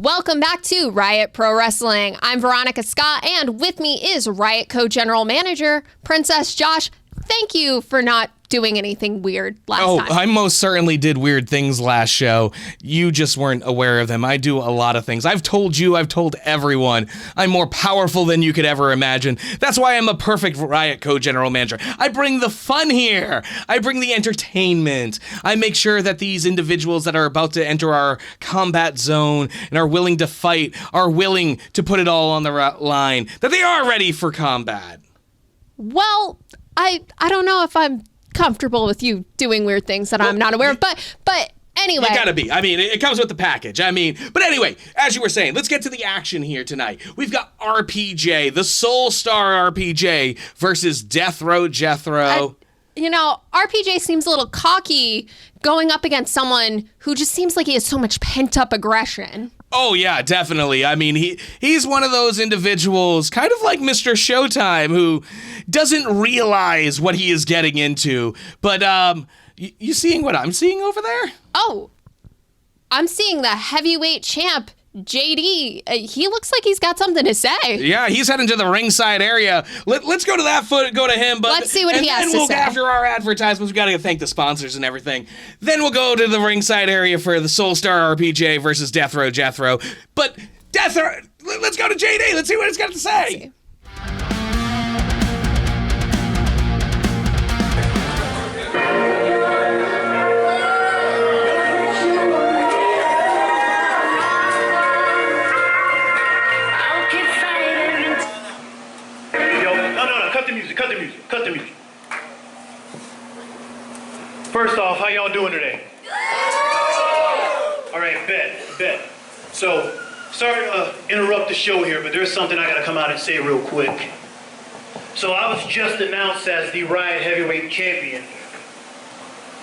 Welcome back to Riot Pro Wrestling. I'm Veronica Scott, and with me is Riot Co-General Manager, Princess Josh. Thank you for not doing anything weird last time. I most certainly did weird things last show. You just weren't aware of them. I do a lot of things. I've told you, I've told everyone, I'm more powerful than you could ever imagine. That's why I'm a perfect Riot Co-General Manager. I bring the fun here. I bring the entertainment. I make sure that these individuals that are about to enter our combat zone and are willing to fight, are willing to put it all on the line, that they are ready for combat. Well, I don't know if I'm comfortable with you doing weird things that I'm not aware of, but anyway. You gotta be. I mean, it comes with the package. But anyway, as you were saying, let's get to the action here tonight. We've got RPJ, the Soulstar RPJ versus Deathrow Jethro. RPJ seems a little cocky going up against someone who just seems like he has so much pent-up aggression. Oh, yeah, definitely. I mean, he's one of those individuals, kind of like Mr. Showtime, who doesn't realize what he is getting into. But, you seeing what I'm seeing over there? Oh, I'm seeing the heavyweight champ, JD. He looks like he's got something to say. Yeah, he's heading to the ringside area. Let's go to that foot, go to him. But let's see what he has to say. And then after our advertisements, we got to thank the sponsors and everything. Then we'll go to the ringside area for the Soulstar RPJ versus Deathrow Jethro. But Deathrow, let's go to JD. Let's see what he's got to say. Cut the music. First off, how y'all doing today? All right, bet. So, sorry to interrupt the show here, but there's something I gotta come out and say real quick. So I was just announced as the Riot Heavyweight Champion,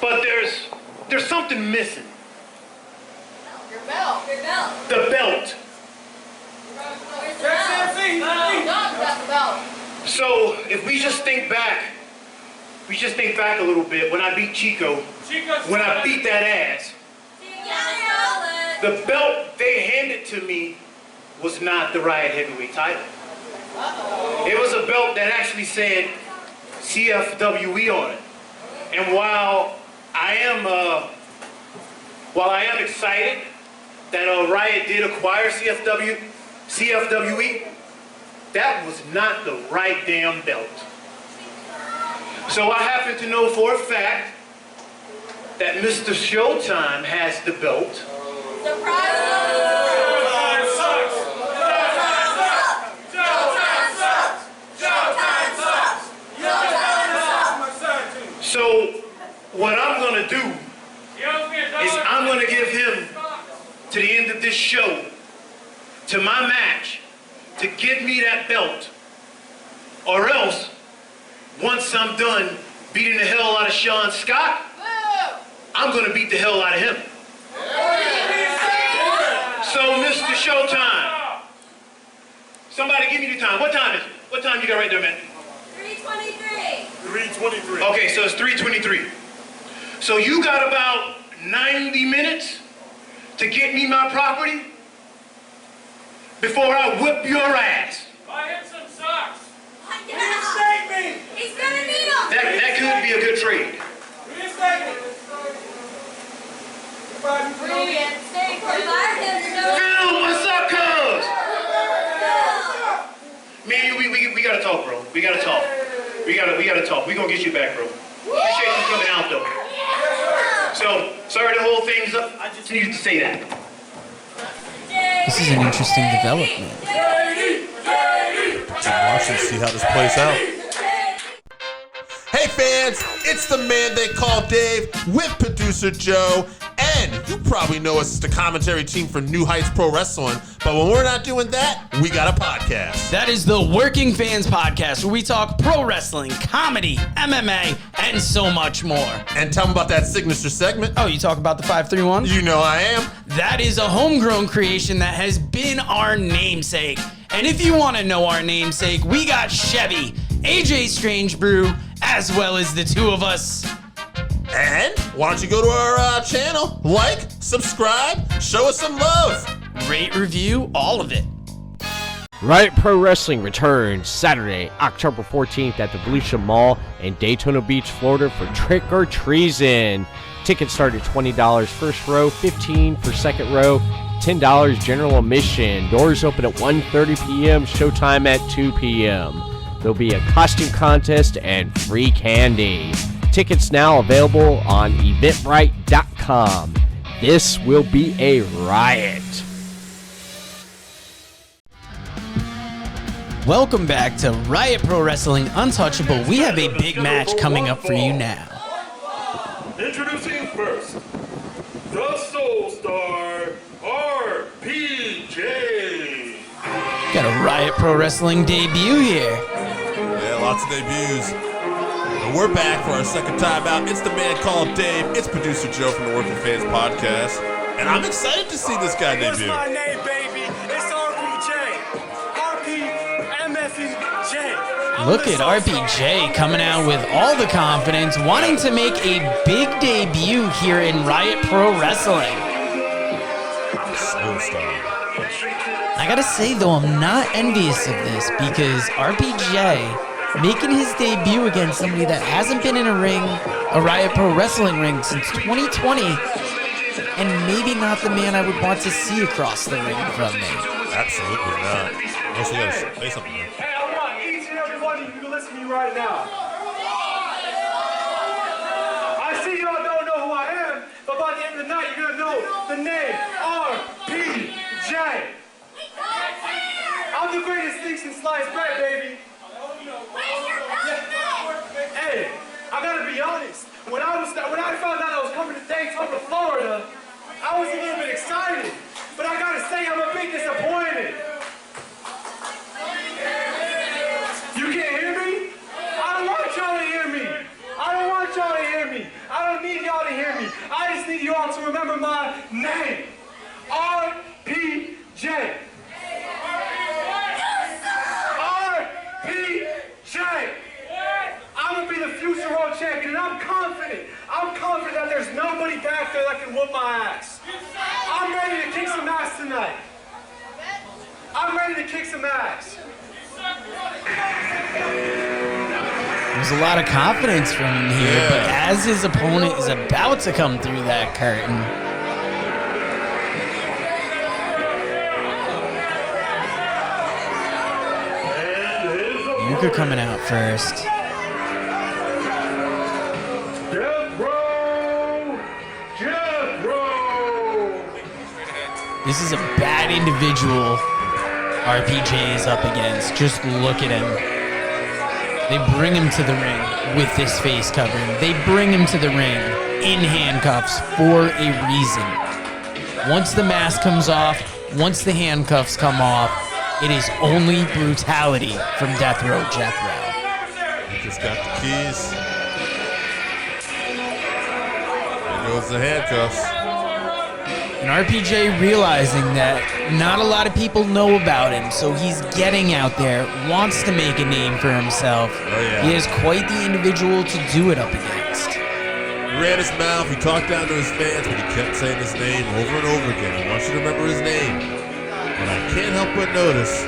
but there's something missing. Your belt. The belt. Where's the belt? So, if we just think back a little bit, when I beat Chico, when I beat that ass, the belt they handed to me was not the Riot Heavyweight title. It was a belt that actually said CFWE on it. And while I am excited that Riot did acquire CFWE, that was not the right damn belt. So I happen to know for a fact that Mr. Showtime has the belt. So what I'm gonna do is I'm gonna give him to the end of this show, to my match, to give me that belt, or else, once I'm done beating the hell out of Sean Scott, I'm gonna beat the hell out of him. So, Mr. Showtime, somebody give me the time. What time is it? What time you got right there, man? 3:23. Okay, so it's 3:23. So you got about 90 minutes to get me my property before I whip your ass. Buy him some socks. Reinstate me. He's gonna need them. That could be a good trade. Reinstate me. Reinstate me. Phil, what's up, cuz? Man, we gotta talk, bro. We gotta talk. We gotta talk. We gonna get you back, bro. Appreciate you coming out, though. So, sorry to hold things up. I just needed to say that. This is an interesting development. Watch and see how this plays out. Hey fans, it's the man they call Dave with producer Joe, and you probably know us as the commentary team for New Heights Pro Wrestling, but when we're not doing that, we got a podcast. That is the Working Fans Podcast, where we talk pro wrestling, comedy, MMA, and so much more. And tell them about that signature segment. Oh, you talk about the 531? You know I am. That is a homegrown creation that has been our namesake. And if you want to know our namesake, we got Chevy, AJ Strange Brew, as well as the two of us. And why don't you go to our channel, like, subscribe, show us some love. rate, review, all of it. Riot Pro Wrestling returns Saturday, October 14th at the Volusia Mall in Daytona Beach, Florida for Trick or Treason. Tickets start at $20 first row, $15 for second row, $10 general admission. Doors open at 1:30 p.m., showtime at 2 p.m. There'll be a costume contest and free candy. Tickets now available on eventbrite.com. This will be a riot. Welcome back to Riot Pro Wrestling Untouchable. We have a big match coming up for you now. Introducing first, the Soulstar RPJ. Got a Riot Pro Wrestling debut here. Yeah, lots of debuts. And we're back for our second time out. It's the man called Dave. It's producer Joe from the Working Fans Podcast. And I'm excited to see this guy debut. What's my name, baby? It's RPJ. Look at RPJ coming out with all the confidence, wanting to make a big debut here in Riot Pro Wrestling. Soulstar. I gotta say though, I'm not envious of this because RPJ making his debut against somebody that hasn't been in a Riot Pro Wrestling ring since 2020, and maybe not the man I would want to see across the ring from me. Absolutely not. Also, you gotta say something. Hey, I want each and every one of you to listen to me right now. I see y'all don't know who I am, but by the end of the night, you're gonna know the name RPJ. I'm the greatest thing since sliced bread, baby. Hey, I gotta be honest. When I found out I was coming to Daytona, Florida, I was a little bit excited, but I gotta say I'm a bit disappointed. You can't hear me? I don't want y'all to hear me. I don't want y'all to hear me. I don't need y'all to hear me. I just need y'all to remember my name. RPJ. RPJ. I'm going to be the future world champion, and I'm confident. I'm confident that there's nobody back there that can whoop my ass. I'm ready to kick some ass tonight. I'm ready to kick some ass. There's a lot of confidence from him here, but as his opponent is about to come through that curtain, Yuca coming out first. Deathrow Jethro. This is a bad individual RPJ is up against. Just look at him. They bring him to the ring with this face covering. They bring him to the ring in handcuffs for a reason. Once the mask comes off, once the handcuffs come off, it is only brutality from Deathrow Jethro. He just got the keys. There goes the handcuffs. And RPJ realizing that not a lot of people know about him, so he's getting out there, wants to make a name for himself. Oh, yeah. He is quite the individual to do it up against. He ran his mouth, he talked down to his fans, but he kept saying his name over and over again. I want you to remember his name. And I can't help but notice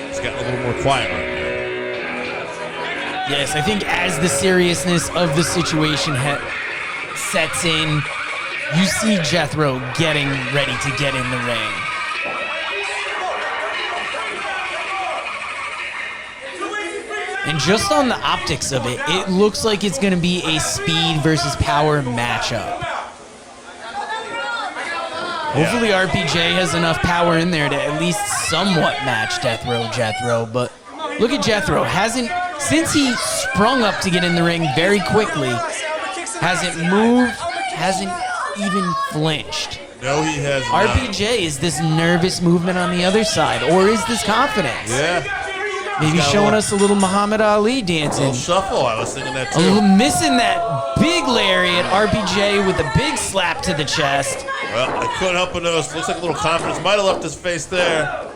he's gotten a little more quiet right now. Yes, I think as the seriousness of the situation sets in, you see Jethro getting ready to get in the ring. And just on the optics of it, it looks like it's going to be a speed versus power matchup. Hopefully RPJ has enough power in there to at least somewhat match Deathrow Jethro, but look at Jethro. Since he sprung up to get in the ring very quickly, hasn't moved, hasn't even flinched. No, he has not. RPJ, is this nervous movement on the other side, or is this confidence? Yeah. Maybe showing us a little Muhammad Ali A dancing. little shuffle, I was thinking that A little too. missing that big lariat, RPJ with a big slap to the chest. Well, I couldn't help but notice. Looks like a little confidence might have left his face there.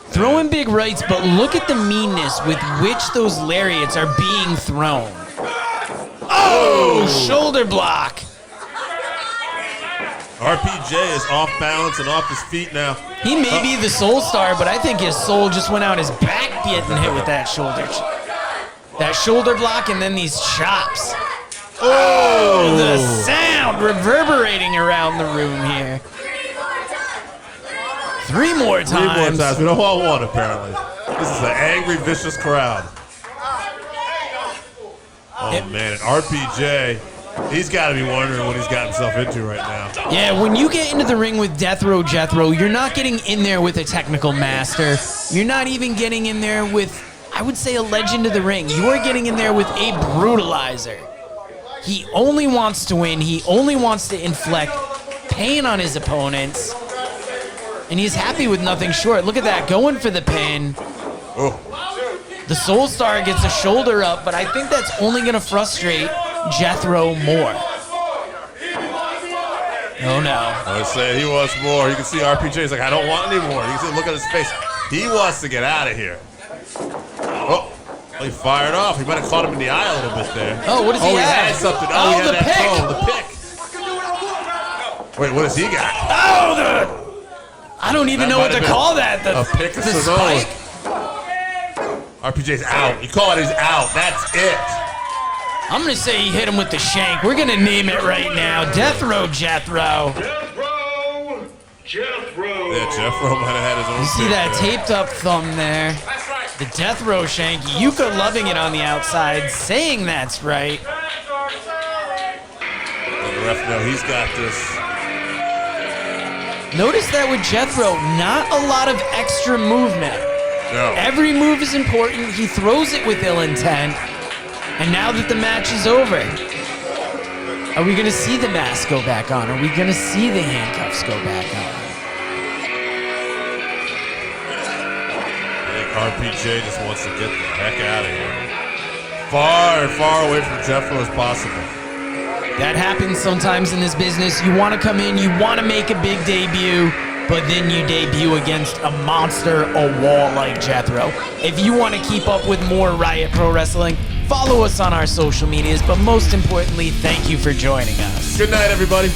Throwing big rights, but look at the meanness with which those lariats are being thrown. Oh, shoulder block. RPJ is off balance and off his feet now. He may be the Soulstar, but I think his soul just went out his back getting hit with that shoulder. That shoulder block and then these chops. Oh, the sound reverberating around the room here. 3 more times. 3 more times. We don't all want, apparently. This is an angry, vicious crowd. Oh, man. And RPJ, he's got to be wondering what he's got himself into right now. Yeah, when you get into the ring with Deathrow Jethro, you're not getting in there with a technical master. You're not even getting in there with, I would say, a legend of the ring. You are getting in there with a brutalizer. He only wants to win. He only wants to inflict pain on his opponents. And he's happy with nothing short. Look at that, going for the pin. Oh. The Soulstar gets a shoulder up, but I think that's only going to frustrate Jethro more. Oh, no. I was saying he wants more. You can see RPJ's like, I don't want any more. You can see, look at his face. He wants to get out of here. Oh, he fired off. He might have caught him in the eye a little bit there. Oh, what does he have? He had something. Oh, he had the that pick. phone, the pick. Wait, what does he got? Oh, I don't even know what to call that. A pick of his own. RPJ's out. You call it, he's out. That's it. I'm going to say he hit him with the shank. We're going to name it right now. Deathrow Jethro. Deathrow Jethro. Yeah, Jethro might have had his own. You see that taped up thumb there? The Deathrow shank. Yuca loving it on the outside, saying that's right. And the ref, no, he's got this. Notice that with Jethro, not a lot of extra movement. No. Every move is important. He throws it with ill intent. And now that the match is over, are we going to see the mask go back on? Are we going to see the handcuffs go back on? I think RPJ just wants to get the heck out of here. Far away from Jethro as possible. That happens sometimes in this business. You want to come in, you want to make a big debut, but then you debut against a monster, a wall like Jethro. If you want to keep up with more Riot Pro Wrestling, follow us on our social medias, but most importantly, thank you for joining us. Good night, everybody.